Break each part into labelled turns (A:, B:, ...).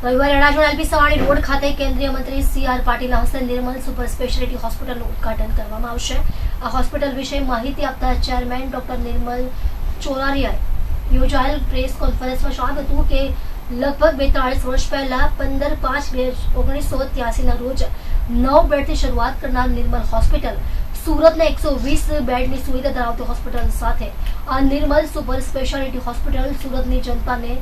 A: રવિવારે Adajan LP Savani road ખાતે કેન્દ્રીય મંત્રી સી.આર. પાટીલના હસ્તે નિર્મલ સુપર સ્પેશિયાલિટી હોસ્પિટલનું ઉદ્ઘાટન કરવામાં આવશે. આ હોસ્પિટલ વિશે માહિતી આપતા ચેરમેન ડોક્ટર નિર્મલ ચોરારિયાએ યોજાયેલ પ્રેસ કોન્ફરન્સમાં જણાવ્યું હતું કે લગભગ 42 વર્ષ પહેલા 15/5/1983ના રોજ 9 બેડથી શરૂઆત કરનાર નિર્મલ હોસ્પિટલ સુરતના 120 બેડની સુવિધા ધરાવતી હોસ્પિટલ સાથે આ નિર્મલ સુપર સ્પેશિયાલિટી હોસ્પિટલ સુરતની જનતાને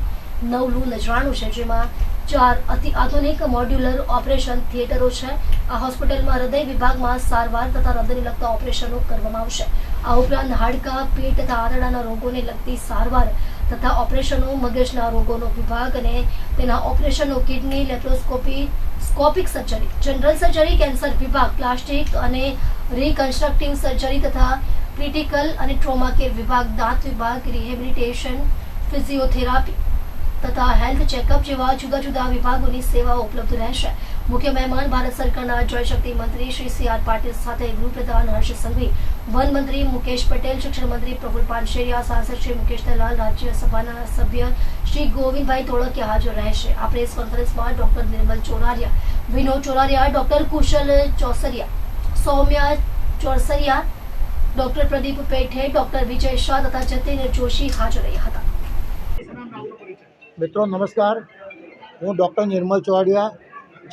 A: નવલું નજરાણું છે, જેમાં 4 અતિ આધુનિક મોડ્યુલર ઓપરેશન થિયેટરો છે. આ હોસ્પિટલમાં હૃદય વિભાગમાં સારવાર તથા હૃદયને લગતા ઓપરેશનો કરવામાં આવશે. આ ઉપરાંત હાડકાં, પેટ તથા આંતરડાના રોગોને લગતી સારવાર તથા ઓપરેશનો, મગજના રોગોનો વિભાગ અને તેના ઓપરેશનો, kidney, laparoscopy, scopic surgery, general surgery, cancer વિભાગ, પ્લાસ્ટિક અને રિકન્સ્ટ્રક્ટિવ સર્જરી તથા ક્રિટિકલ અને ટ્રોમા કેર વિભાગ, દાંત વિભાગ, રિહેબિલિટેશન, ફિઝિયોથેરાપી તથા હેલ્થ ચેકઅપ જેવા જુદા જુદા વિભાગોની સેવાઓ ઉપલબ્ધ રહેશે. મુખ્ય મહેમાન ભારત સરકારના જળશક્તિ મંત્રી શ્રી સી.આર. પાટીલ સાથે ગૃહપ્રધાન હર્ષ સંઘવી, વન મંત્રી મુકેશ પટેલ, શિક્ષણ મંત્રી પ્રફુલ પાનશેરિયા, સાંસદ શ્રી મુકેશ દલાલ, રાજ્યસભાના સભ્ય શ્રી ગોવિંદભાઈ ધોળકિયા હાજર રહેશે. આ પ્રેસ કોન્ફરન્સમાં ડોક્ટર નિર્મલ ચોરારિયા, વિનોદ ચોરારિયા, ડોક્ટર કુશલ ચોસરિયા, સૌમ્યા ચોરસરિયા, ડોક્ટર પ્રદીપ પેઠે, ડોક્ટર વિજય શાહ તથા જતીન જોશી હાજર રહ્યા હતા.
B: મિત્રો નમસ્કાર, હું ડૉક્ટર નિર્મલ ચોરારિયા,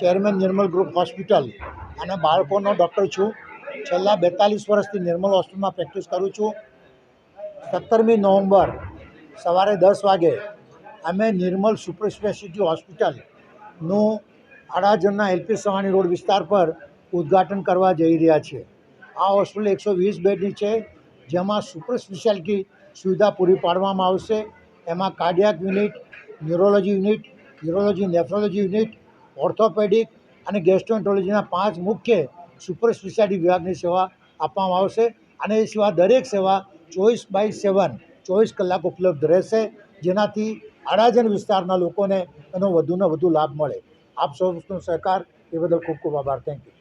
B: ચેરમેન નિર્મલ ગ્રુપ હોસ્પિટલ અને બાળકોનો ડૉક્ટર છું. છેલ્લા 42 વર્ષથી નિર્મલ હોસ્પિટલમાં પ્રેક્ટિસ કરું છું. 17મી નવેમ્બર સવારે 10 વાગે અમે નિર્મલ સુપર સ્પેશિયાલિટી હોસ્પિટલનું અડાજણના એલપી સવાણી રોડ વિસ્તાર પર ઉદ્ઘાટન કરવા જઈ રહ્યા છીએ. આ હોસ્પિટલ 120 બેડની છે, જેમાં સુપર સ્પેશિયાલિટી સુવિધા પૂરી પાડવામાં આવશે. એમાં cardiac unit, neurology unit, urology, nephrology unit, orthopaedic અને ગેસ્ટ્રોએન્ટ્રોલોજીના 5 મુખ્ય સુપર સ્પેશિયાલિટી વિભાગની સેવા આપવામાં આવશે. અને એ સિવાય દરેક સેવા 24/7 24 કલાક ઉપલબ્ધ રહેશે, જેનાથી અડાજણ વિસ્તારના લોકોને એનો વધુને વધુ લાભ મળે. આપ સૌનો સહકાર એ બદલ ખૂબ ખૂબ આભાર. Thank you.